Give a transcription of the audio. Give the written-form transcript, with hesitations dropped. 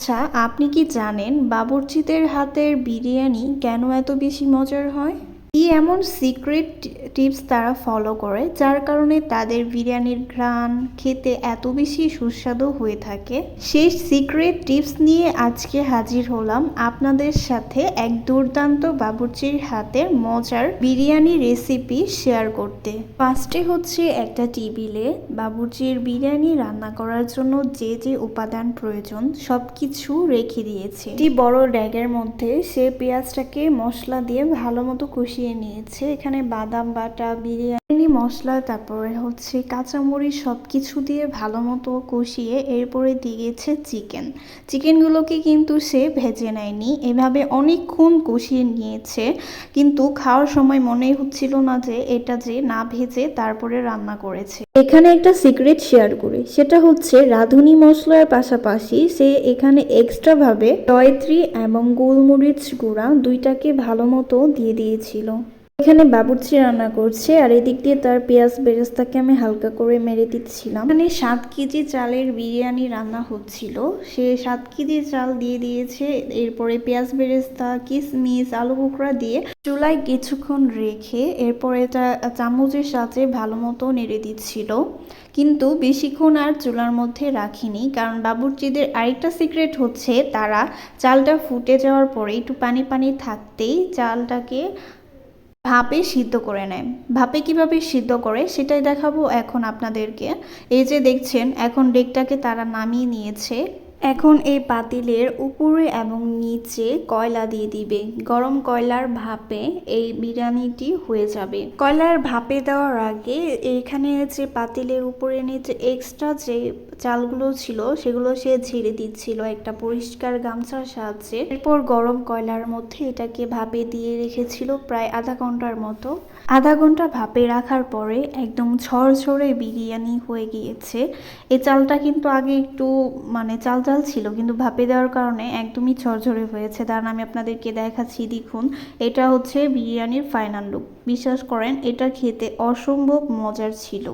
আচ্ছা, আপনি কি জানেন বাবুর্চিদের হাতের বিরিয়ানি কেন এত বেশি মজার হয়? কি এমন সিক্রেট টিপস তারা ফলো করে যার কারণে তাদের বিরিয়ানির ঘ্রাণ খেতে এত বেশি সুস্বাদু হয়ে থাকে? সেই সিক্রেট টিপস নিয়ে আজকে হাজির হলাম আপনাদের সাথে এক দুর্দান্ত বাবুর্চির হাতের মজার বিরিয়ানি রেসিপি শেয়ার করতে। ফার্স্টে হচ্ছে একটা টেবিলে বাবুর্চির বিরিয়ানি রান্না করার জন্য যে যে উপাদান প্রয়োজন সবকিছু রেখে দিয়েছে। একটি বড় ড্যাগের মধ্যে সে পেঁয়াজটাকে মশলা দিয়ে ভালো মতো কষিয়ে নিয়েছে। এখানে বাদাম বাটা, বিরিয়ানি মশলা, তারপরে হচ্ছে কাঁচামরিচ সবকিছু দিয়ে ভালো মতো কষিয়ে এরপরে দিয়েছে চিকেনগুলোকে কিন্তু সে ভেজে নেয়নি, এভাবে অনেকক্ষণ কষিয়ে নিয়েছে। কিন্তু খাওয়ার সময় মনেই হচ্ছিল না যে এটা যে না ভেজে তারপরে রান্না করেছে। এখানে একটা সিক্রেট শেয়ার করি, সেটা হচ্ছে রাঁধুনি মশলার পাশাপাশি সে এখানে এক্সট্রা ভাবে জয়ত্রী এবং গোলমরিচ গুঁড়া দুইটাকে ভালো মতো দিয়ে দিয়েছিল। এখানে বাবুর্চি রান্না করছে আর এদিক দিয়ে তার পেঁয়াজ বেরেস্তাকে আমি হালকা করে মেরে দিচ্ছিলাম। এখানে 7 কেজি চালের বিরিয়ানি রান্না হচ্ছিল, সে 7 কেজি চাল দিয়ে দিয়েছে। এরপরে পেঁয়াজ বেরেস্তা, কিশমিশ, আলু বোখরা দিয়ে চুলায় কিছুক্ষণ রেখে এরপর এটা চামচের সাথে ভালো মতো নেড়ে দিচ্ছিল। কিন্তু বেশিক্ষণ আর চুলার মধ্যে রাখিনি, কারণ বাবুর্চিদের আরেকটা সিক্রেট হচ্ছে তারা চালটা ফুটে যাওয়ার পরে একটু পানি পানি থাকতেই চালটাকে ভাপে সিদ্ধ করে নেয়। ভাপে কিভাবে সিদ্ধ করে সেটাই দেখাবো এখন আপনাদেরকে। এই যে দেখছেন এখন ডেকটাকে তারা নামিয়ে নিয়েছে। এখন এই পাতিলের উপরে এবং নিচে কয়লা দিয়ে দিবে। গরম কয়লার ভাপে এই বিরিয়ানিটি হয়ে যাবে। কয়লার ভাপে দেওয়ার আগে এখানে যে পাতিলের উপরে নিচে এক্সট্রা যে চালগুলো ছিল সেগুলো সে ঝেড়ে দিচ্ছিল একটা পরিষ্কার গামছার সাহায্যে। এরপর গরম কয়লার মধ্যে এটাকে ভাপে দিয়ে রেখেছিল প্রায় আধা ঘন্টার মতো। আধা ঘন্টা ভাপে রাখার পরে একদম ঝরঝরে বিরিয়ানি হয়ে গিয়েছে। এই চালটা কিন্তু আগে একটু চাল চাল ছিল, কিন্তু ভাপে দেওয়ার কারণে একদমই ঝরঝরে হয়েছে। দাঁড়ান আমি আপনাদেরকে দেখাচ্ছি, দেখুন এটা হচ্ছে বিরিয়ানির ফাইনাল লুক। বিশ্বাস করেন এটা খেতে অসম্ভব মজার ছিল।